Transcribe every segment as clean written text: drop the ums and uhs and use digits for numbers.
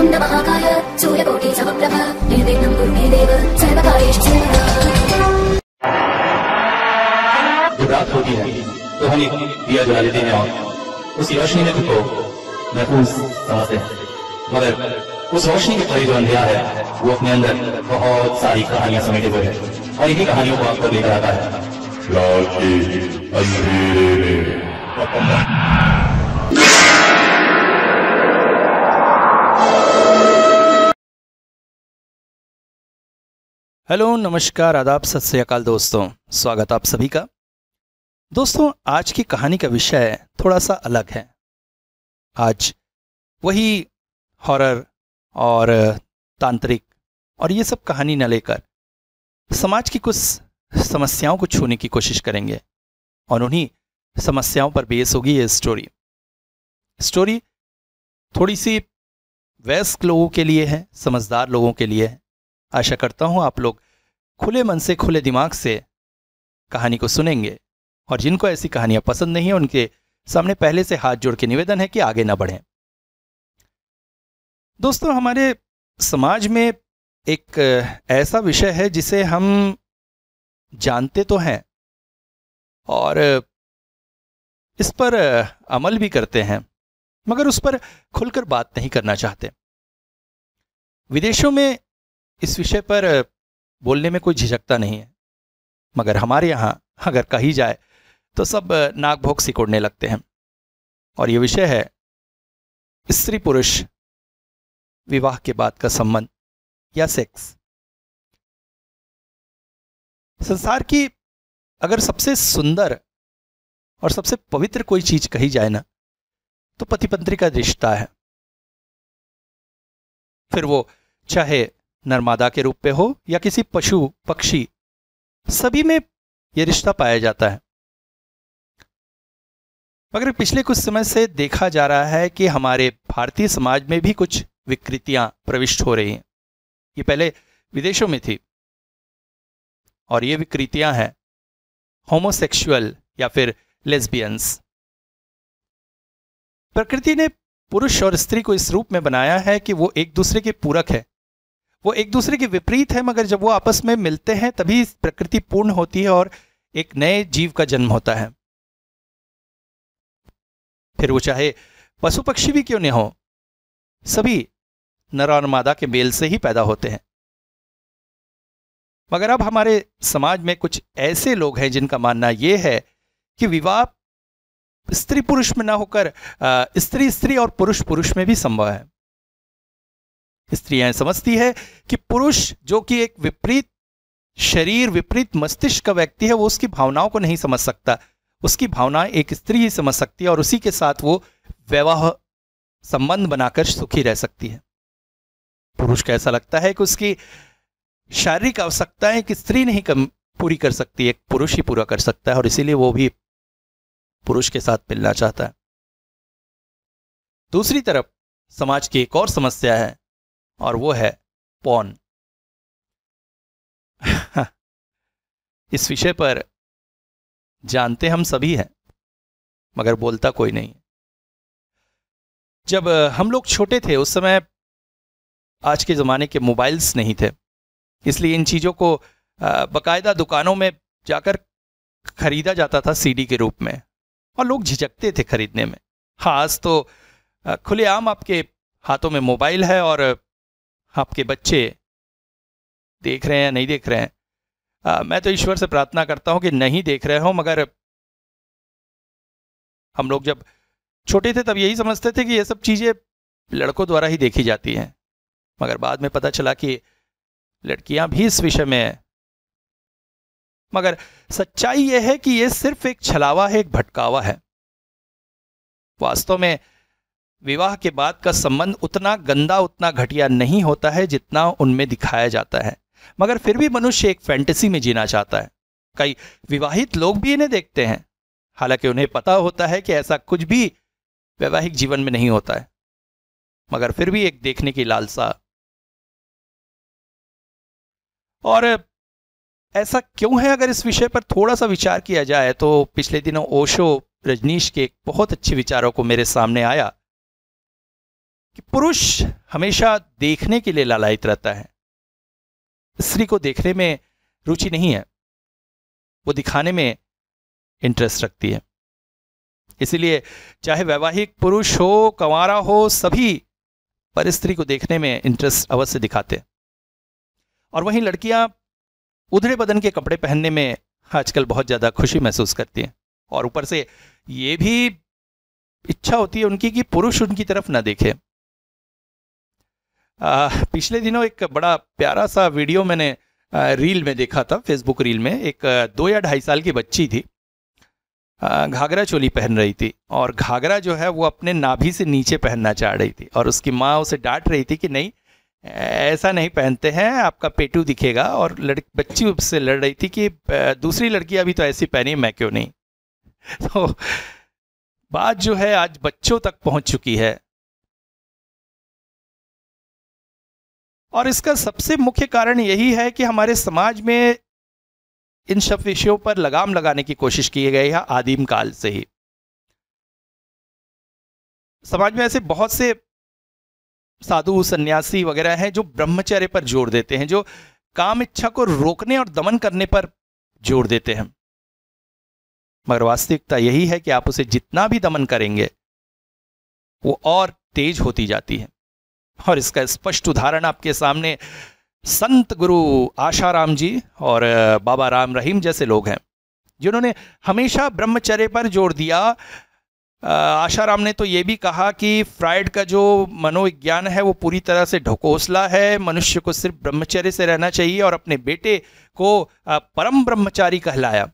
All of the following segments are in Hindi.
वक्रतुण्ड महाकाय सूर्यकोटि समप्रभ निर्विघ्नं कुरु मे देव सर्वकार्येषु सर्वदा। जब रात होती है तो हम एक दिया जला लेते हैं और उस रोशनी में खुद को महफूज समझते हैं, मगर उस रोशनी के परे जो अंधेरा है वो अपने अंदर बहुत सारी कहानियां समेटे हुए है और इन्हीं कहानियों को आपको लेकर आता है रात के अंधेरे में। हेलो, नमस्कार, आदाब, सत श्री अकाल दोस्तों। स्वागत आप सभी का। दोस्तों, आज की कहानी का विषय थोड़ा सा अलग है। आज वही हॉरर और तांत्रिक और ये सब कहानी न लेकर समाज की कुछ समस्याओं को छूने की कोशिश करेंगे और उन्हीं समस्याओं पर बेस होगी ये स्टोरी थोड़ी सी वयस्क लोगों के लिए है, समझदार लोगों के लिए है। आशा करता हूं आप लोग खुले मन से, खुले दिमाग से कहानी को सुनेंगे और जिनको ऐसी कहानियां पसंद नहीं है उनके सामने पहले से हाथ जोड़ के निवेदन है कि आगे ना बढ़ें। दोस्तों, हमारे समाज में एक ऐसा विषय है जिसे हम जानते तो हैं और इस पर अमल भी करते हैं, मगर उस पर खुलकर बात नहीं करना चाहते। विदेशों में इस विषय पर बोलने में कोई झिझकता नहीं है, मगर हमारे यहाँ अगर कही जाए तो सब नाक भोंक सिकोड़ने लगते हैं। और ये विषय है स्त्री पुरुष विवाह के बाद का संबंध या सेक्स। संसार की अगर सबसे सुंदर और सबसे पवित्र कोई चीज कही जाए ना, तो पति पत्नी का रिश्ता है। फिर वो चाहे नर्मदा के रूप में हो या किसी पशु पक्षी, सभी में यह रिश्ता पाया जाता है। मगर पिछले कुछ समय से देखा जा रहा है कि हमारे भारतीय समाज में भी कुछ विकृतियां प्रविष्ट हो रही हैं। ये पहले विदेशों में थी और ये विकृतियां हैं होमोसेक्सुअल या फिर लेस्बियंस। प्रकृति ने पुरुष और स्त्री को इस रूप में बनाया है कि वो एक दूसरे के पूरक है, वो एक दूसरे के विपरीत है, मगर जब वो आपस में मिलते हैं तभी प्रकृति पूर्ण होती है और एक नए जीव का जन्म होता है। फिर वो चाहे पशु पक्षी भी क्यों नहीं हो, सभी नर और मादा के मेल से ही पैदा होते हैं। मगर अब हमारे समाज में कुछ ऐसे लोग हैं जिनका मानना यह है कि विवाह स्त्री पुरुष में ना होकर स्त्री स्त्री और पुरुष पुरुष में भी संभव है। स्त्रियां समझती है कि पुरुष जो कि एक विपरीत शरीर, विपरीत मस्तिष्क का व्यक्ति है, वो उसकी भावनाओं को नहीं समझ सकता। उसकी भावनाएं एक स्त्री ही समझ सकती है और उसी के साथ वो वैवाह संबंध बनाकर सुखी रह सकती है। पुरुष को ऐसा लगता है कि उसकी शारीरिक आवश्यकताएं एक स्त्री नहीं पूरी कर सकती, एक पुरुष ही पूरा कर सकता है और इसीलिए वो भी पुरुष के साथ मिलना चाहता है। दूसरी तरफ समाज की एक और समस्या है और वो है पॉर्न। इस विषय पर जानते हम सभी हैं, मगर बोलता कोई नहीं। जब हम लोग छोटे थे उस समय आज के ज़माने के मोबाइल्स नहीं थे, इसलिए इन चीज़ों को बाकायदा दुकानों में जाकर खरीदा जाता था सीडी के रूप में और लोग झिझकते थे खरीदने में। हाँ, आज तो खुलेआम आपके हाथों में मोबाइल है और आपके बच्चे देख रहे हैं या नहीं देख रहे हैं। मैं तो ईश्वर से प्रार्थना करता हूं कि नहीं देख रहे हो, मगर हम लोग जब छोटे थे तब यही समझते थे कि ये सब चीज़ें लड़कों द्वारा ही देखी जाती हैं, मगर बाद में पता चला कि लड़कियां भी इस विषय में हैं। मगर सच्चाई यह है कि यह सिर्फ एक छलावा है, एक भटकावा है। वास्तव में विवाह के बाद का संबंध उतना गंदा, उतना घटिया नहीं होता है जितना उनमें दिखाया जाता है, मगर फिर भी मनुष्य एक फैंटेसी में जीना चाहता है। कई विवाहित लोग भी इन्हें देखते हैं, हालांकि उन्हें पता होता है कि ऐसा कुछ भी वैवाहिक जीवन में नहीं होता है, मगर फिर भी एक देखने की लालसा। और ऐसा क्यों है, अगर इस विषय पर थोड़ा सा विचार किया जाए तो पिछले दिनों ओशो रजनीश के एक बहुत अच्छे विचारों को मेरे सामने आया कि पुरुष हमेशा देखने के लिए लालायित रहता है, स्त्री को देखने में रुचि नहीं है, वो दिखाने में इंटरेस्ट रखती है। इसीलिए चाहे वैवाहिक पुरुष हो, कंवारा हो, सभी पर स्त्री को देखने में इंटरेस्ट अवश्य दिखाते। और वहीं लड़कियां उधड़े बदन के कपड़े पहनने में आजकल बहुत ज्यादा खुशी महसूस करती हैं, और ऊपर से ये भी इच्छा होती है उनकी कि पुरुष उनकी तरफ ना देखे। पिछले दिनों एक बड़ा प्यारा सा वीडियो मैंने रील में देखा था, फेसबुक रील में। एक 2 या 2.5 साल की बच्ची थी, घाघरा चोली पहन रही थी, और घाघरा जो है वो अपने नाभि से नीचे पहनना चाह रही थी, और उसकी माँ उसे डांट रही थी कि नहीं ऐसा नहीं पहनते हैं, आपका पेटू दिखेगा। और बच्ची उससे लड़ रही थी कि दूसरी लड़कियां भी तो ऐसी पहनी, मैं क्यों नहीं। तो बात जो है आज बच्चों तक पहुंच चुकी है, और इसका सबसे मुख्य कारण यही है कि हमारे समाज में इन सब विषयों पर लगाम लगाने की कोशिश की गई है आदिम काल से ही। समाज में ऐसे बहुत से साधु सन्यासी वगैरह हैं जो ब्रह्मचर्य पर जोर देते हैं, जो काम इच्छा को रोकने और दमन करने पर जोर देते हैं। मगर वास्तविकता यही है कि आप उसे जितना भी दमन करेंगे वो और तेज होती जाती है। और इसका स्पष्ट उदाहरण आपके सामने संत गुरु आशाराम जी और बाबा राम रहीम जैसे लोग हैं, जिन्होंने हमेशा ब्रह्मचर्य पर जोर दिया। आशाराम ने तो ये भी कहा कि फ्राइड का जो मनोविज्ञान है वो पूरी तरह से ढकोसला है, मनुष्य को सिर्फ ब्रह्मचर्य से रहना चाहिए, और अपने बेटे को परम ब्रह्मचारी कहलाया।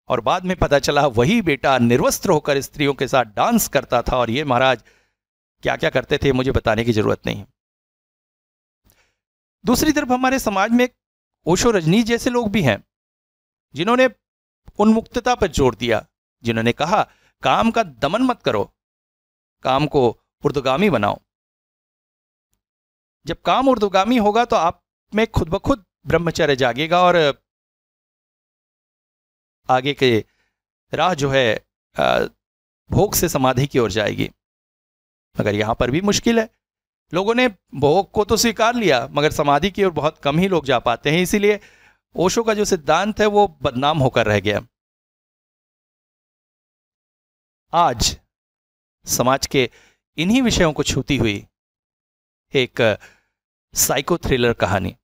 और बाद में पता चला वही बेटा निर्वस्त्र होकर स्त्रियों के साथ डांस करता था, और ये महाराज क्या क्या करते थे मुझे बताने की जरूरत नहीं। दूसरी तरफ हमारे समाज में ओशो रजनीश जैसे लोग भी हैं, जिन्होंने उन्मुक्तता पर जोर दिया, जिन्होंने कहा काम का दमन मत करो, काम को ऊर्ध्वगामी बनाओ। जब काम ऊर्ध्वगामी होगा तो आप में खुद ब खुद ब्रह्मचर्य जागेगा, और आगे के राह जो है भोग से समाधि की ओर जाएगी। मगर यहां पर भी मुश्किल है, लोगों ने भोग को तो स्वीकार लिया मगर समाधि की ओर बहुत कम ही लोग जा पाते हैं। इसीलिए ओशो का जो सिद्धांत है वो बदनाम होकर रह गया। आज समाज के इन्हीं विषयों को छूती हुई एक साइको थ्रिलर कहानी।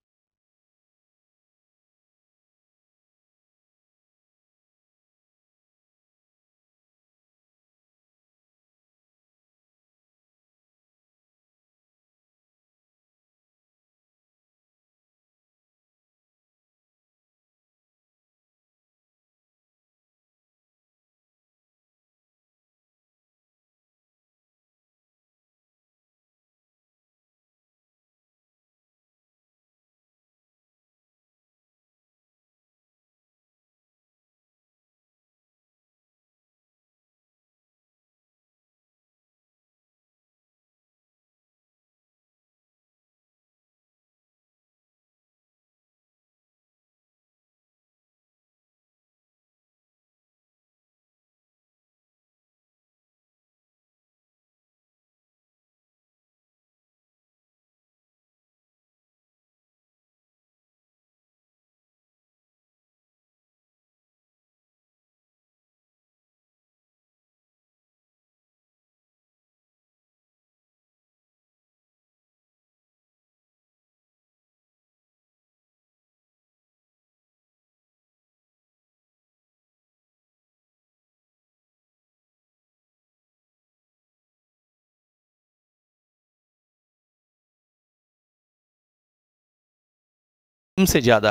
से ज्यादा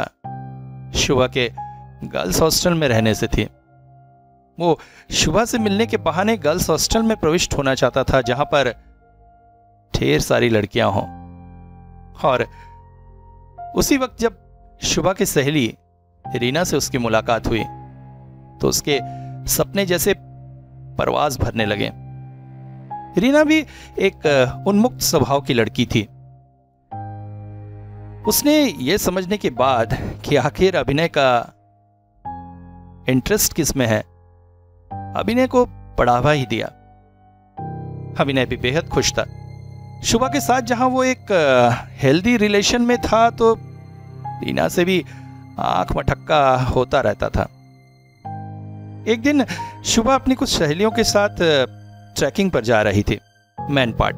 शुभा के गर्ल्स हॉस्टल में रहने से थी। वो शुभा से मिलने के बहाने गर्ल्स हॉस्टल में प्रविष्ट होना चाहता था, जहां पर ढेर सारी लड़कियां हों। और उसी वक्त जब शुभा की सहेली रीना से उसकी मुलाकात हुई तो उसके सपने जैसे परवाज भरने लगे। रीना भी एक उन्मुक्त स्वभाव की लड़की थी। उसने यह समझने के बाद कि आखिर अभिनय का इंटरेस्ट किस में है, अभिनय को बढ़ावा ही दिया। अभिनय भी बेहद खुश था। शुभा के साथ जहां वो एक हेल्दी रिलेशन में था, तो रीना से भी आंख मटक्का होता रहता था। एक दिन शुभा अपनी कुछ सहेलियों के साथ ट्रैकिंग पर जा रही थी मैन पार्ट।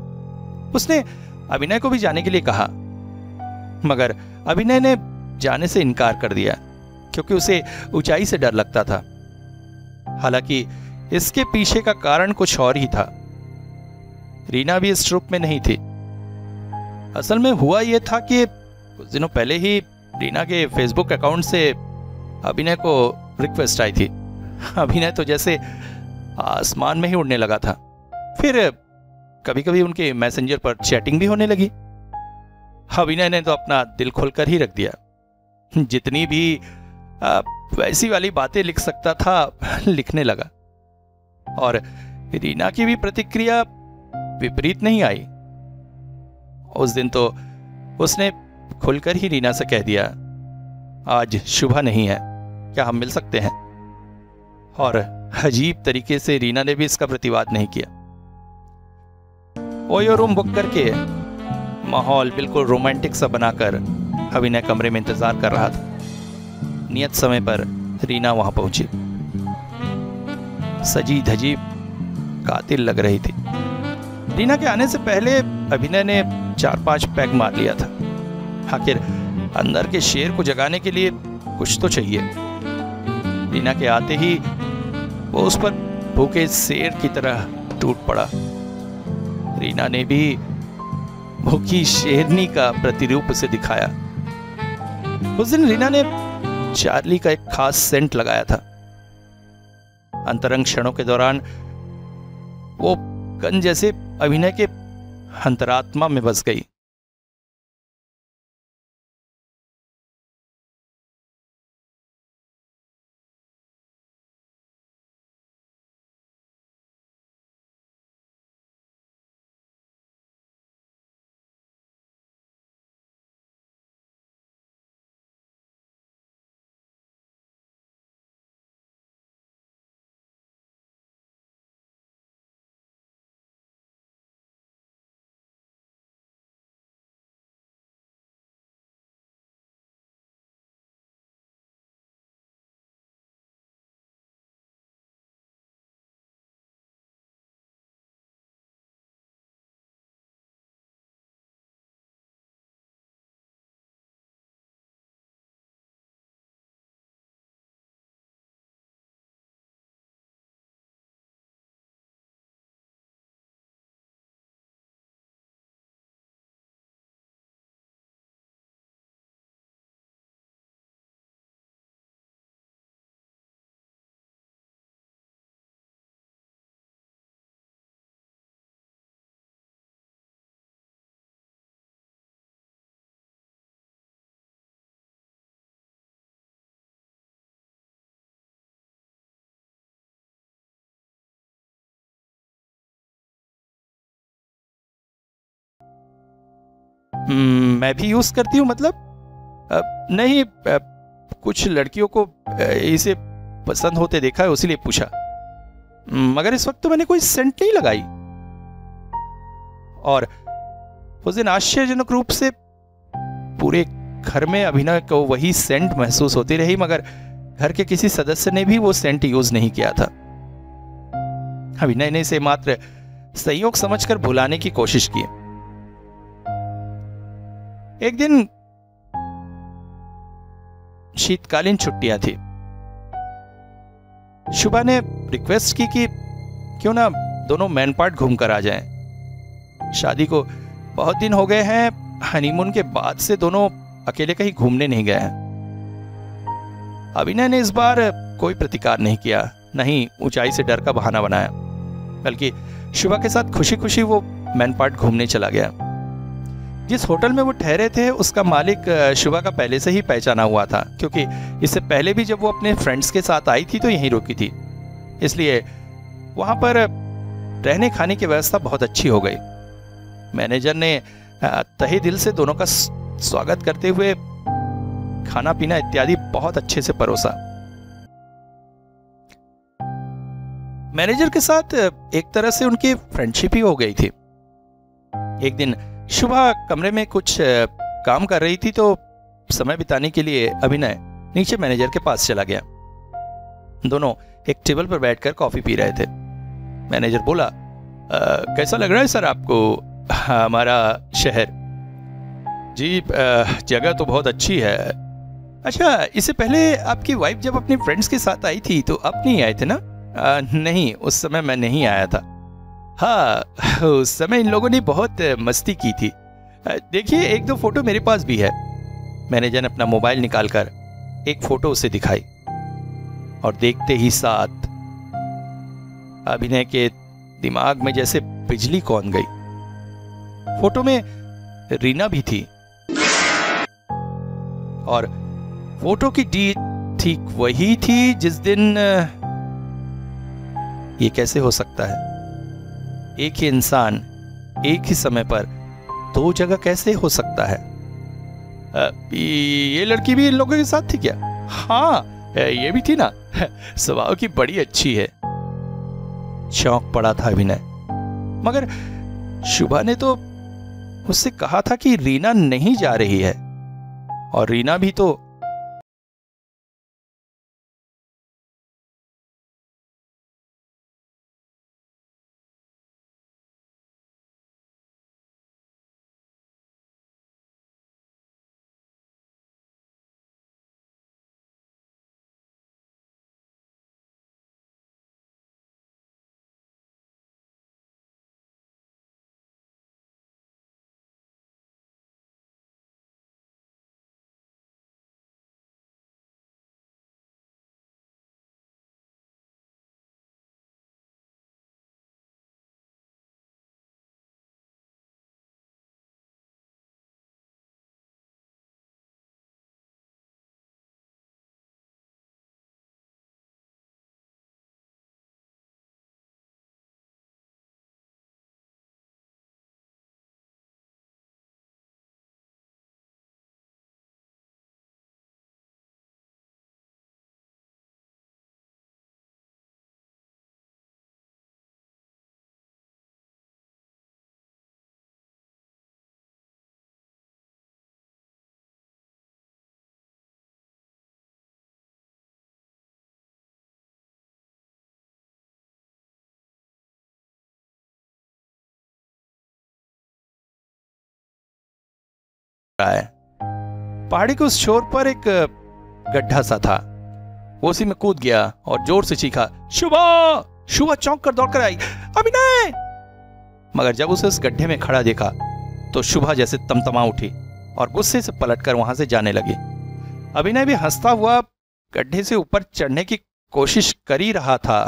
उसने अभिनय को भी जाने के लिए कहा, मगर अभिनय ने जाने से इनकार कर दिया क्योंकि उसे ऊंचाई से डर लगता था। हालांकि इसके पीछे का कारण कुछ और ही था। रीना भी इस ट्रुप में नहीं थी। असल में हुआ यह था कि कुछ दिनों पहले ही रीना के फेसबुक अकाउंट से अभिनय को रिक्वेस्ट आई थी। अभिनय तो जैसे आसमान में ही उड़ने लगा था। फिर कभी कभी उनके मैसेंजर पर चैटिंग भी होने लगी। अभिनय ने तो अपना दिल खोलकर ही रख दिया। जितनी भी वैसी वाली बातें लिख सकता था लिखने लगा, और रीना की भी प्रतिक्रिया विपरीत नहीं आई। उस दिन तो उसने खुलकर ही रीना से कह दिया, आज शुभा नहीं है, क्या हम मिल सकते हैं? और अजीब तरीके से रीना ने भी इसका प्रतिवाद नहीं किया। ओयो रूम बुक करके माहौल बिल्कुल रोमांटिक सा बनाकर अभिनय कमरे में इंतजार कर रहा था। नियत समय पर रीना वहां पहुंची। सजी धजी कातिल लग रही थी। रीना के आने से पहले अभिनय ने 4-5 पैग मार लिया था। आखिर अंदर के शेर को जगाने के लिए कुछ तो चाहिए। रीना के आते ही वो उस पर भूखे शेर की तरह टूट पड़ा। रीना ने भी भूखी शेरनी का प्रतिरूप उसे दिखाया। उस दिन रीना ने चार्ली का एक खास सेंट लगाया था। अंतरंग क्षणों के दौरान वो कन जैसे अभिनय के अंतरात्मा में बस गई। मैं भी यूज करती हूँ, मतलब नहीं, कुछ लड़कियों को इसे पसंद होते देखा है, उसीलिए पूछा। मगर इस वक्त तो मैंने कोई सेंट नहीं लगाई। और उस दिन आश्चर्यजनक रूप से पूरे घर में अभिनय को वही सेंट महसूस होती रही, मगर घर के किसी सदस्य ने भी वो सेंट यूज नहीं किया था। अभिनय ने इसे मात्र संयोग समझकर भुलाने की कोशिश की। एक दिन शीतकालीन छुट्टियां थी। शुभा ने रिक्वेस्ट की कि क्यों ना दोनों मैन पार्ट घूमकर आ जाएं। शादी को बहुत दिन हो गए हैं, हनीमून के बाद से दोनों अकेले कहीं घूमने नहीं गए हैं। अभिनय ने इस बार कोई प्रतिकार नहीं किया, नहीं ऊंचाई से डर का बहाना बनाया, बल्कि शुभा के साथ खुशी खुशी वो मैन पार्ट घूमने चला गया। जिस होटल में वो ठहरे थे उसका मालिक शुभा का पहले से ही पहचाना हुआ था, क्योंकि इससे पहले भी जब वो अपने फ्रेंड्स के साथ आई थी तो यहीं रुकी थी। इसलिए वहां पर रहने खाने की व्यवस्था बहुत अच्छी हो गई। मैनेजर ने तहे दिल से दोनों का स्वागत करते हुए खाना पीना इत्यादि बहुत अच्छे से परोसा। मैनेजर के साथ एक तरह से उनकी फ्रेंडशिप ही हो गई थी। एक दिन शुभा कमरे में कुछ काम कर रही थी तो समय बिताने के लिए अभिनय नीचे मैनेजर के पास चला गया। दोनों एक टेबल पर बैठकर कॉफी पी रहे थे। मैनेजर बोला, कैसा लग रहा है सर आपको हमारा शहर? जी जगह तो बहुत अच्छी है। अच्छा, इससे पहले आपकी वाइफ जब अपने फ्रेंड्स के साथ आई थी तो आप नहीं आए थे ना? नहीं, उस समय मैं नहीं आया था। हाँ, उस समय इन लोगों ने बहुत मस्ती की थी। देखिए, एक दो फोटो मेरे पास भी है। मैनेजर ने अपना मोबाइल निकालकर एक फोटो उसे दिखाई और देखते ही साथ अभिनय के दिमाग में जैसे बिजली कौंध गई। फोटो में रीना भी थी और फोटो की डेट ठीक वही थी जिस दिन। ये कैसे हो सकता है? एक ही इंसान एक ही समय पर दो जगह कैसे हो सकता है? ये लड़की भी इन लोगों के साथ थी क्या? हाँ, ये भी थी ना। स्वभाव की बड़ी अच्छी है। चौंक पड़ा था अभिनय, मगर शुभा ने तो उससे कहा था कि रीना नहीं जा रही है, और रीना भी तो रहा है। पहाड़ी के उस छोर पर एक गड्ढा सा था। वो उसी में कूद गया और जोर से चीखा, शुभा! शुभा चौंक कर दौड़कर आई, अभिनय! मगर जब उसे उस गड्ढे में खड़ा देखा तो शुभा जैसे तमतमा उठी और गुस्से से पलटकर वहां से जाने लगी। अभिनय भी हंसता हुआ गड्ढे से ऊपर चढ़ने की कोशिश कर ही रहा था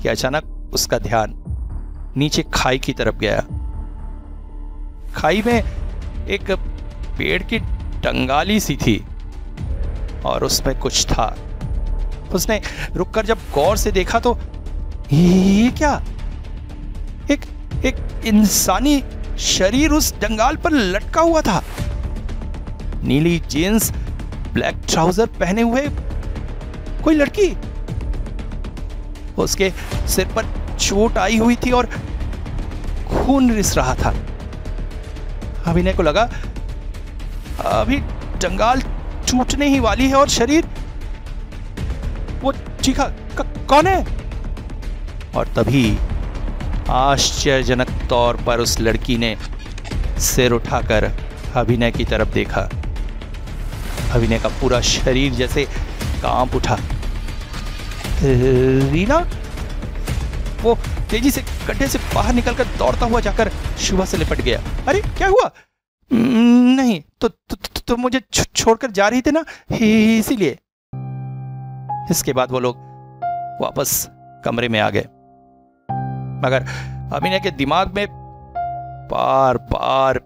कि अचानक उसका ध्यान नीचे खाई की तरफ गया। खाई में एक पेड़ की टंगाली सी थी और उसमें कुछ था। उसने रुककर जब गौर से देखा तो ये क्या? एक इंसानी शरीर उस डंगाल पर लटका हुआ था। नीली जींस, ब्लैक ट्राउजर पहने हुए कोई लड़की। उसके सिर पर चोट आई हुई थी और खून रिस रहा था। अभिनय को लगा अभी डंगाल टूटने ही वाली है और शरीर। वो चीखा, कौन है? और तभी आश्चर्यजनक तौर पर उस लड़की ने सिर उठाकर अभिनय की तरफ देखा। अभिनय का पूरा शरीर जैसे कांप उठा। रीना! वो तेजी से गड्ढे से बाहर निकलकर दौड़ता हुआ जाकर शुभा से लिपट गया। अरे क्या हुआ? नहीं तो मुझे छोड़कर जा रही थी ना, इसीलिए। इसके बाद वो लोग वापस कमरे में आ गए, मगर अभिनय के दिमाग में बार बार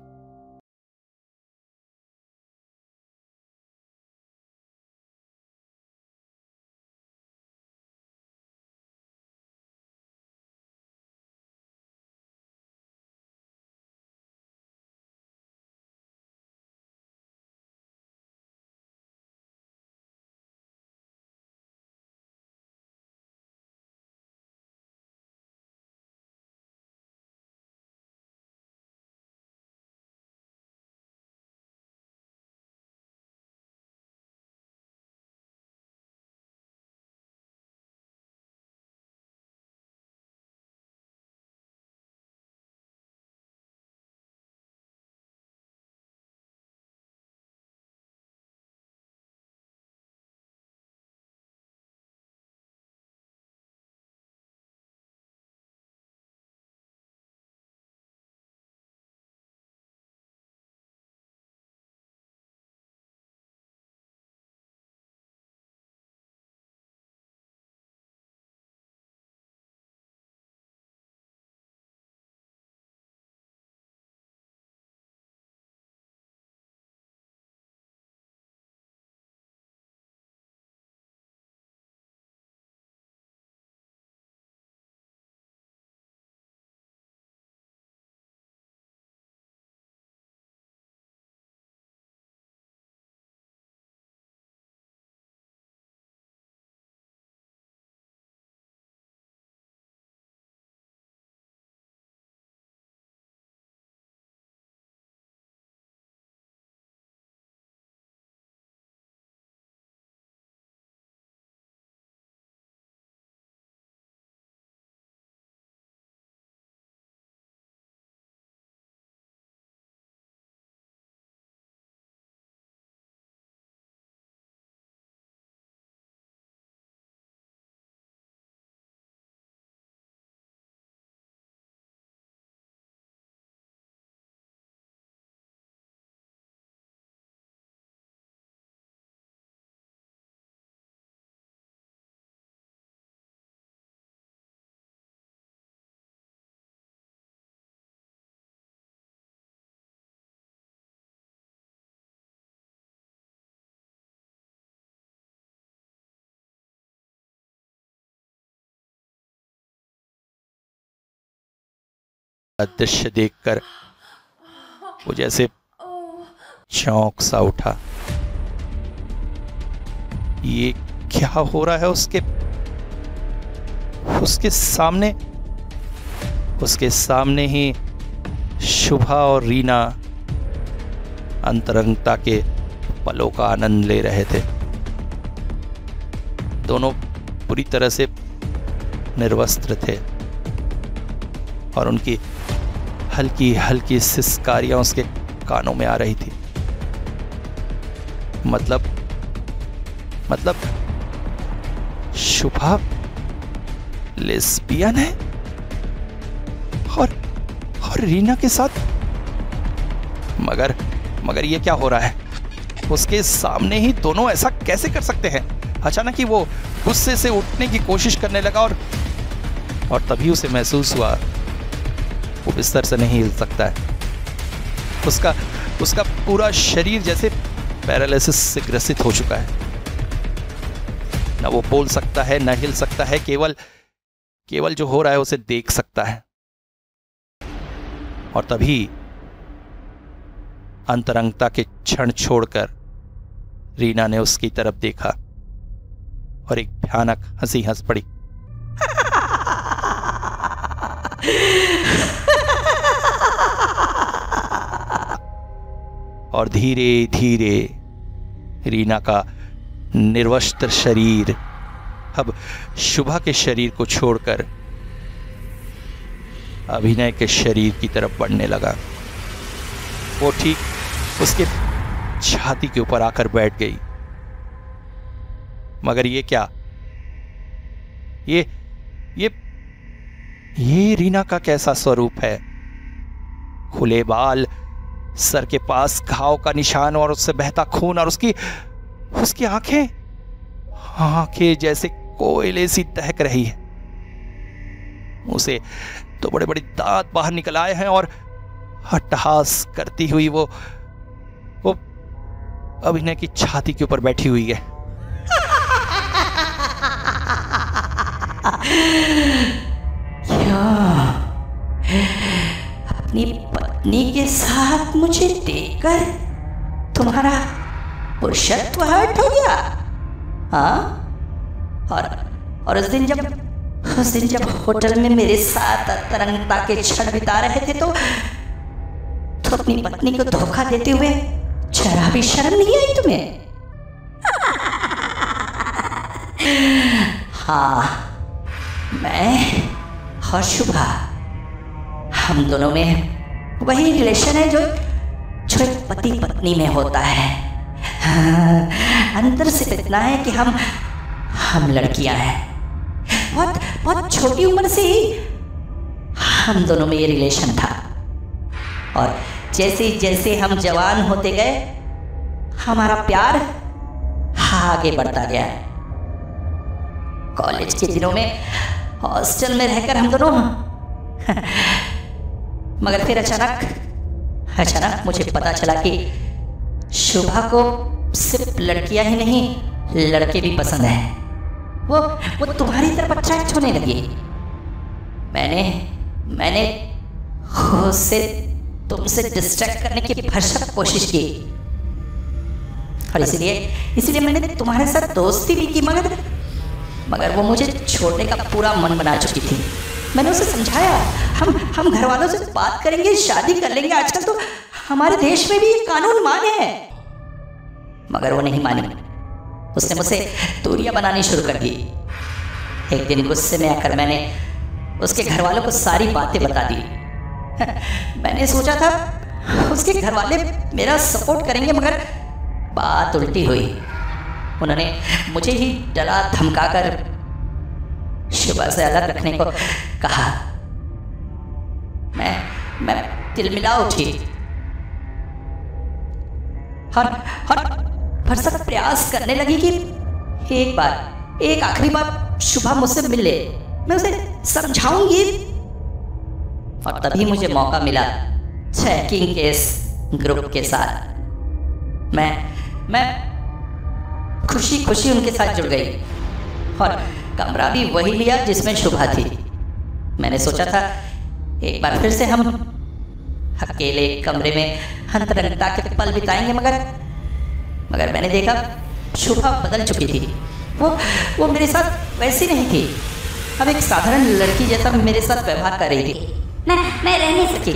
दृश्य देखकर वो जैसे चौंक सा उठा। ये क्या हो रहा है? उसके सामने ही शुभा और रीना अंतरंगता के पलों का आनंद ले रहे थे। दोनों पूरी तरह से निर्वस्त्र थे और उनकी हल्की हल्की सिसकारियां उसके कानों में आ रही थी। मतलब शुभा लेस्बियन है और रीना के साथ। मगर ये क्या हो रहा है? उसके सामने ही दोनों ऐसा कैसे कर सकते हैं? अचानक ही वो गुस्से से उठने की कोशिश करने लगा और तभी उसे महसूस हुआ वो बिस्तर से नहीं हिल सकता है। उसका पूरा शरीर जैसे पैरालिसिस से ग्रसित हो चुका है। ना वो बोल सकता है, ना हिल सकता है, केवल जो हो रहा है उसे देख सकता है। और तभी अंतरंगता के क्षण छोड़कर रीना ने उसकी तरफ देखा और एक भयानक हंसी हंस पड़ी। और धीरे धीरे रीना का निर्वस्त्र शरीर अब शुभा के शरीर को छोड़कर अभिनय के शरीर की तरफ बढ़ने लगा। वो ठीक उसके छाती के ऊपर आकर बैठ गई। मगर ये क्या? ये रीना का कैसा स्वरूप है? खुले बाल, सर के पास घाव का निशान और उससे बहता खून और उसकी आंखें जैसे कोयले सी दहक रही है। उसे तो बड़े बड़े दांत बाहर निकल आए हैं और अट्टहास करती हुई वो अभिनय की छाती के ऊपर बैठी हुई है। क्या अपनी पत्नी के साथ मुझे देखकर तुम्हारा पुरुषत्व हट हो गया? हाँ? और उस दिन जब होटल में मेरे साथ अंतरंगता के क्षण बिता रहे थे तो अपनी पत्नी को धोखा देते हुए जरा भी शर्म नहीं आई तुम्हें? हाँ, मैं और शुभा, हम दोनों में वही रिलेशन है जो एक पति पत्नी में होता है। हाँ, अंतर सिर्फ इतना है कि हम लड़कियां हैं। बहुत छोटी उम्र से ही हम दोनों में ये रिलेशन था और जैसे जैसे हम जवान होते गए हमारा प्यार आगे बढ़ता गया। कॉलेज के दिनों में हॉस्टल में रहकर हम दोनों मगर फिर अचानक मुझे पता चला कि शुभा को सिर्फ लड़कियां ही नहीं लड़के भी पसंद हैं। वो तुम्हारी तरफ अट्रैक्ट होने लगी। मैंने उसे तुमसे डिस्ट्रैक्ट करने की भरसक कोशिश की और इसलिए मैंने तुम्हारे साथ दोस्ती भी की, मगर वो मुझे छोड़ने का पूरा मन बना चुकी थी। मैंने उसे समझाया हम घर वालों से बात करेंगे, शादी कर लेंगे, आजकल तो हमारे देश में भी ये कानून मान्य है, मगर वो नहीं मानी। उसने मुझसे दूरियां बनानी शुरू कर दी। एक दिन गुस्से में आकर मैंने उसके घर वालों को सारी बातें बता दी। मैंने सोचा था उसके घर वाले मेरा सपोर्ट करेंगे, मगर बात उल्टी हुई। उन्होंने मुझे ही डरा धमकाकर शुभा से अलग रखने को कहा। मैं तिलमिला उठी और भरसक प्रयास करने लगी कि एक आखिरी बार शुभा मुझसे मिल ले, मैं उसे समझाऊंगी। और तभी मुझे मौका मिला चेकिंग के इस ग्रुप के साथ। मैं खुशी खुशी उनके साथ जुड़ गई और कमरा भी वही लिया जिसमें शुभा थी। मैंने सोचा था एक बार फिर से हम अकेले कमरे में अंतरंगता के पल बिताएंगे। मगर मैंने देखा शुभा बदल चुकी थी। वो मेरे साथ वैसी नहीं थी। अब एक साधारण लड़की जैसा मेरे साथ व्यवहार कर रही थी। मैं रह नहीं सकी।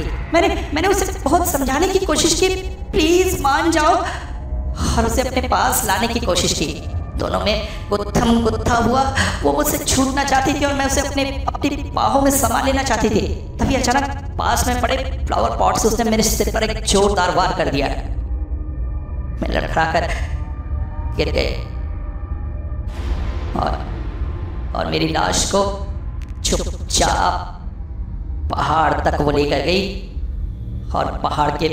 मैंने उसे बहुत समझाने की कोशिश की, प्लीज मान जाओ, और उसे अपने पास लाने की कोशिश की। दोनों में गुत्थम गुत्था हुआ। वो मुझसे छूटना चाहती थी और मैं उसे अपनी बाहों में समा लेना चाहती थी। तभी अचानक पास में पड़े फ्लावर पॉट से उसने मेरे सिर पर एक जोरदार वार कर दिया। मैं लड़खड़ाकर गिर गए और मेरी लाश को चुपचाप पहाड़ तक वो लेकर गई और पहाड़ के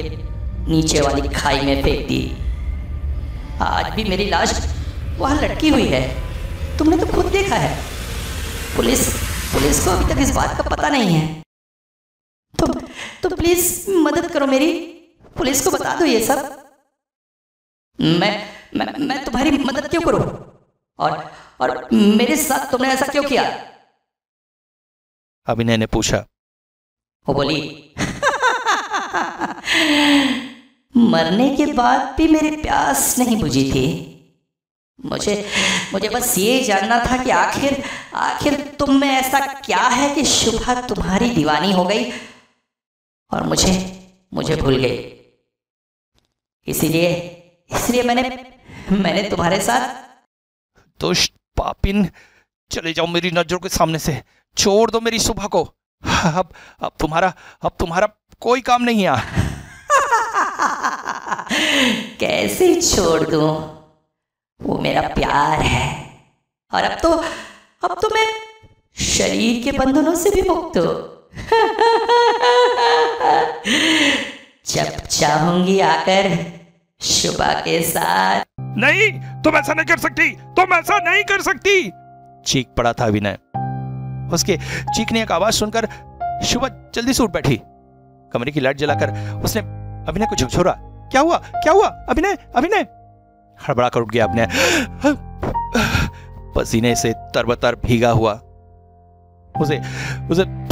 नीचे वाली खाई में फेंक दी। आज भी मेरी लाश वहां लटकी हुई है। तुमने तो खुद देखा है। पुलिस को अभी तक इस बात का पता नहीं है। तो प्लीज मदद करो मेरी। पुलिस को बता दो ये सब। मैं तुम्हारी मदद क्यों करूं? और मेरे साथ तुमने ऐसा क्यों किया? अभिनय ने पूछा। वो बोली, मरने के बाद भी मेरी प्यास नहीं बुझी थी। मुझे बस ये जानना था कि आखिर तुम में ऐसा क्या है कि शुभा तुम्हारी दीवानी हो गई और मुझे भूल गई। इसलिए मैंने तुम्हारे साथ। दुष्ट पापिन, चले जाओ मेरी नजरों के सामने से। छोड़ दो मेरी शुभा को। अब तुम्हारा कोई काम नहीं है। कैसे छोड़ दूं? वो मेरा प्यार है और अब तो मैं शरीर के बंधनों से भी मुक्त हूं। जब चाहूंगी आकर शुभा के साथ। नहीं, तुम ऐसा नहीं कर सकती, तुम ऐसा नहीं कर सकती, चीख पड़ा था अभिनय। उसके चीखने की आवाज सुनकर शुभा जल्दी से उठ बैठी। कमरे की लाइट जलाकर उसने अभिनय को झकझोरा। क्या हुआ अभिनय? हड़बड़ा कर उठ गया अभिनय, पसीने से तरबतर भीगा हुआ। उसे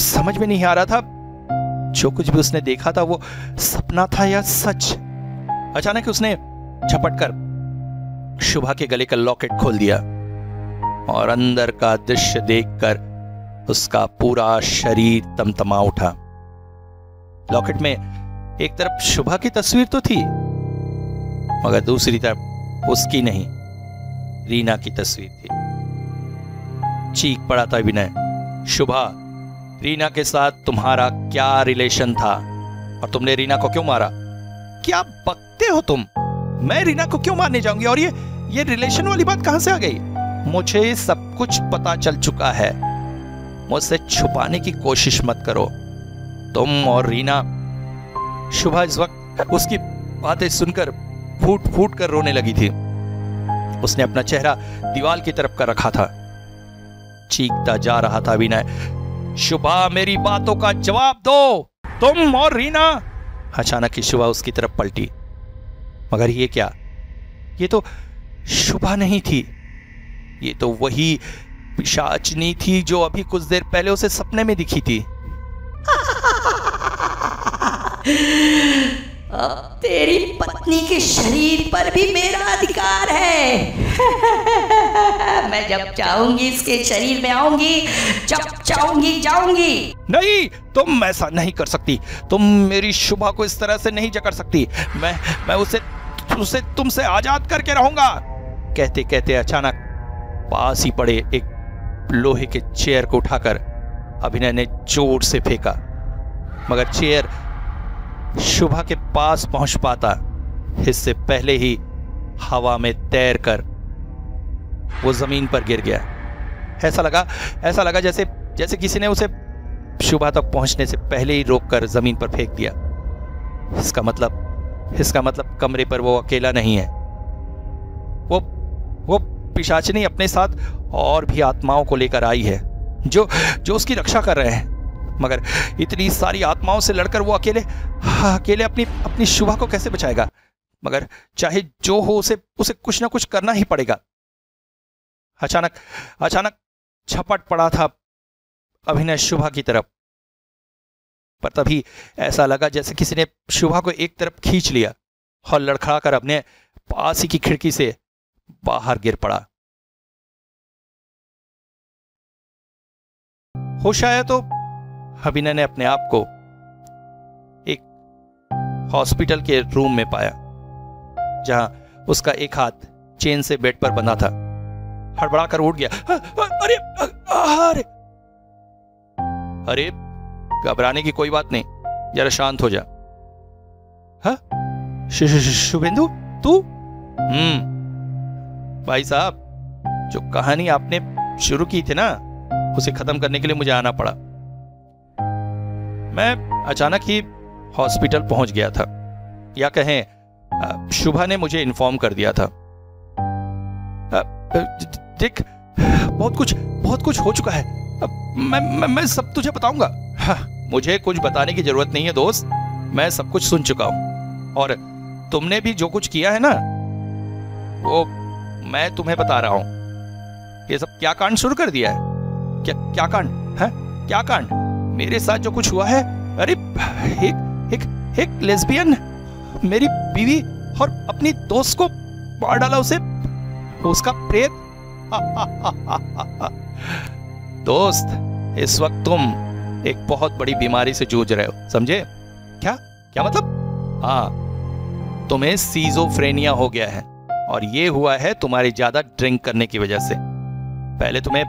समझ में नहीं आ रहा था जो कुछ भी उसने देखा था वो सपना था या सच। अचानक उसने झपट कर शुभा के गले का लॉकेट खोल दिया और अंदर का दृश्य देखकर उसका पूरा शरीर तमतमा उठा। लॉकेट में एक तरफ शुभा की तस्वीर तो थी, मगर दूसरी तरफ उसकी नहीं, रीना की तस्वीर थी। चीख पड़ा था अभिनय, शुभा, रीना के साथ तुम्हारा क्या रिलेशन था और तुमने रीना को क्यों मारा? क्या बकते हो तुम? मैं रीना को क्यों मारने जाऊंगी? और ये रिलेशन वाली बात कहां से आ गई? मुझे सब कुछ पता चल चुका है। मुझसे छुपाने की कोशिश मत करो, तुम और रीना। शुभा इस वक्त उसकी बातें सुनकर फूट फूट कर रोने लगी थी। उसने अपना चेहरा दीवार की तरफ कर रखा था। चीखता जा रहा था अभिनय, शुभा मेरी बातों का जवाब दो, तुम और रीना। अचानक ही शुभा उसकी तरफ पलटी, मगर ये क्या? ये तो शुभा नहीं थी, ये तो वही पिशाचनी थी जो अभी कुछ देर पहले उसे सपने में दिखी थी। अब तेरी पत्नी के शरीर पर भी मेरा अधिकार है। मैं जब चाहूंगी इसके शरीर में आऊंगी, जब चाहूंगी जाऊंगी। नहीं, तुम ऐसा नहीं कर सकती। तुम मेरी शुभा को इस तरह से नहीं जकड़ सकती। मैं उसे तुमसे आजाद करके रहूंगा। कहते कहते अचानक पास ही पड़े एक लोहे के चेयर को उठाकर अभिनय ने जोर से फेंका, मगर चेयर शुभा के पास पहुंच पाता इससे पहले ही हवा में तैरकर वो जमीन पर गिर गया। ऐसा लगा जैसे किसी ने उसे शुभा तक पहुंचने से पहले ही रोककर जमीन पर फेंक दिया। इसका मतलब कमरे पर वो अकेला नहीं है। वो पिशाचनी अपने साथ और भी आत्माओं को लेकर आई है जो उसकी रक्षा कर रहे हैं। मगर इतनी सारी आत्माओं से लड़कर वो अकेले अपनी शुभा को कैसे बचाएगा? मगर चाहे जो हो उसे कुछ ना कुछ करना ही पड़ेगा। अचानक झपट पड़ा था अभिनय शुभा की तरफ। पर तभी ऐसा लगा जैसे किसी ने शुभा को एक तरफ खींच लिया और लड़खड़ाकर अपने पास ही की खिड़की से बाहर गिर पड़ा। होश आया तो अभिनय ने अपने आप को एक हॉस्पिटल के रूम में पाया, जहां उसका एक हाथ चेन से बेड पर बंधा था। हड़बड़ाकर उठ गया। अरे अरे अरे, घबराने की कोई बात नहीं, जरा शांत हो जा। हाँ, शुभेंदु तू? भाई साहब, जो कहानी आपने शुरू की थी ना, उसे खत्म करने के लिए मुझे आना पड़ा। मैं अचानक ही हॉस्पिटल पहुंच गया था, या कहें शुभा ने मुझे इन्फॉर्म कर दिया था। देख, बहुत कुछ हो चुका है। मैं सब तुझे बताऊंगा। हाँ, मुझे कुछ बताने की जरूरत नहीं है दोस्त, मैं सब कुछ सुन चुका हूं। और तुमने भी जो कुछ किया है ना, वो मैं तुम्हें बता रहा हूं। ये सब क्या कांड शुरू कर दिया है? क्या कांड है? क्या कांड? मेरे साथ जो कुछ हुआ है, अरे एक लेस्बियन मेरी बीवी और अपनी दोस्त को मार डाला, उसका प्रेत। दोस्त, इस वक्त तुम एक बहुत बड़ी बीमारी से जूझ रहे हो, समझे? क्या मतलब? हाँ, तुम्हें सीजोफ्रेनिया हो गया है, और ये हुआ है तुम्हारी ज्यादा ड्रिंक करने की वजह से। पहले तुम्हें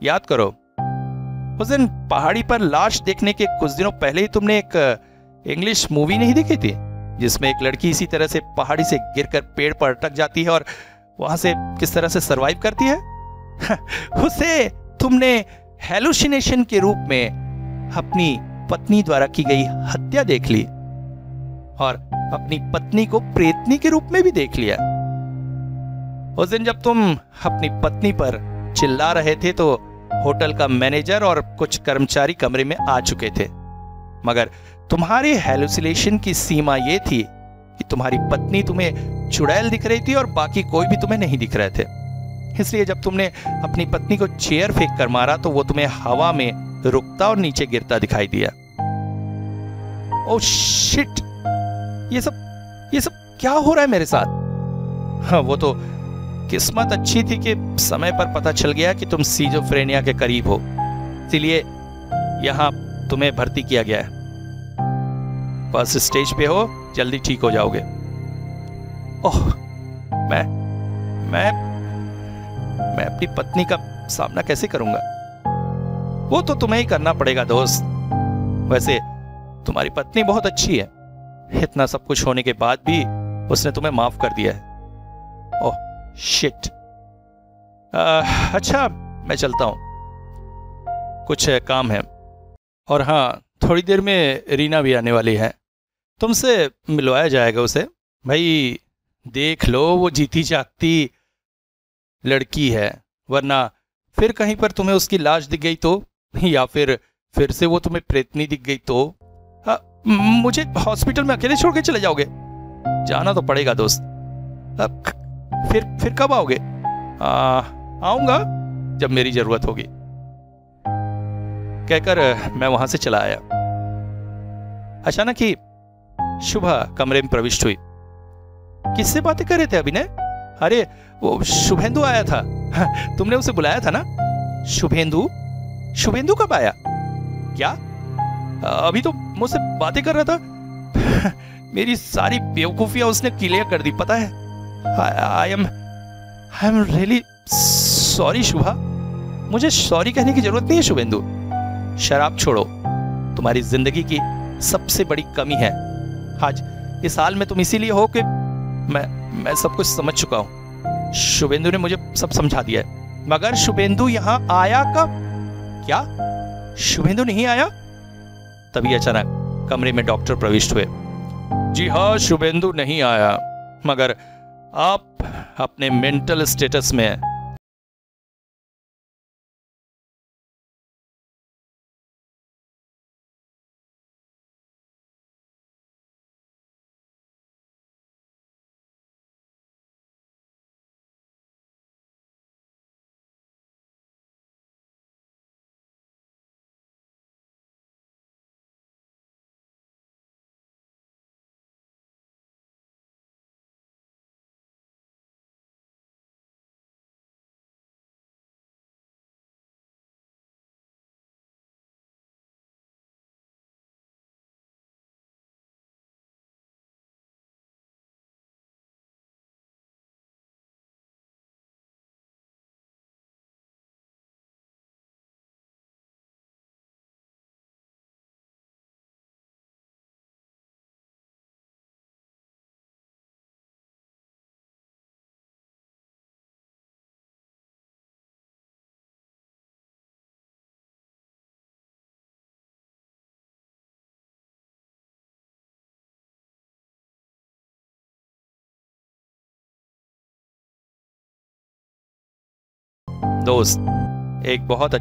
याद करो, उस दिन पहाड़ी पर लाश देखने के कुछ दिनों पहले ही तुमने एक इंग्लिश मूवी नहीं देखी थी, जिसमें एक लड़की इसी तरह से पहाड़ी से गिरकर पेड़ पर अटक जाती है और वहां से किस तरह से सरवाइव करती है? उसे तुमने हेलुसिनेशन के रूप में अपनी पत्नी द्वारा की गई हत्या देख ली, और अपनी पत्नी को प्रेतनी के रूप में भी देख लिया। उस दिन जब तुम अपनी पत्नी पर चिल्ला रहे थे तो होटल का मैनेजर और कुछ कर्मचारी कमरे में आ चुके थे, मगर तुम्हारे हेलुसिनेशन की सीमा यह थी कि तुम्हारी पत्नी तुम्हें चुड़ैल दिख रही थी और बाकी कोई भी तुम्हें नहीं दिख रहे थे। इसलिए जब तुमने अपनी पत्नी को चेयर फेंक कर मारा तो वो तुम्हें हवा में रुकता और नीचे गिरता दिखाई दिया। ओह शिट, ये सब क्या हो रहा है मेरे साथ? हाँ, वो तो किस्मत अच्छी थी कि समय पर पता चल गया कि तुम सीजोफ्रेनिया के करीब हो, इसीलिए यहां तुम्हें भर्ती किया गया है। फर्स्ट स्टेज पे हो, जल्दी ठीक हो जाओगे। ओह, मैं अपनी पत्नी का सामना कैसे करूंगा? वो तो तुम्हें ही करना पड़ेगा दोस्त। वैसे तुम्हारी पत्नी बहुत अच्छी है, इतना सब कुछ होने के बाद भी उसने तुम्हें माफ कर दिया है। Oh shit. अच्छा, मैं चलता हूं, कुछ काम है। और हाँ, थोड़ी देर में रीना भी आने वाली है, तुमसे मिलवाया जाएगा उसे। भाई देख लो, वो जीती जागती लड़की है, वरना फिर कहीं पर तुम्हें उसकी लाश दिख गई तो, या फिर से वो तुम्हें प्रेतनी दिख गई तो मुझे हॉस्पिटल में अकेले छोड़ के चले जाओगे? जाना तो पड़ेगा दोस्त। फिर कब आओगे? आऊंगा जब मेरी जरूरत होगी, कहकर मैं वहां से चला आया। अचानक ही शुभा कमरे में प्रविष्ट हुई। किससे बातें कर रहे थे अभिनय? अरे वो शुभेंदु आया था। तुमने उसे बुलाया था ना? शुभेंदु कब आया? क्या? अभी तो मुझसे बातें कर रहा था। मेरी सारी बेवकूफियां उसने क्लियर कर दी, पता है। आई एम रियली सॉरी शुभा। मुझे सॉरी कहने की जरूरत नहीं है शुभेंदु। शराब छोड़ो, तुम्हारी जिंदगी की सबसे बड़ी कमी है। आज इस हाल में तुम इसीलिए हो कि मैं सब कुछ समझ चुका हूं। शुभेंदु ने मुझे सब समझा दिया है। मगर शुभेंदु यहां आया कब? क्या शुभेंदु नहीं आया? तभी अचानक कमरे में डॉक्टर प्रविष्ट हुए। जी हाँ, शुभेंदु नहीं आया, मगर आप अपने मेंटल स्टेटस में दोस्त एक बहुत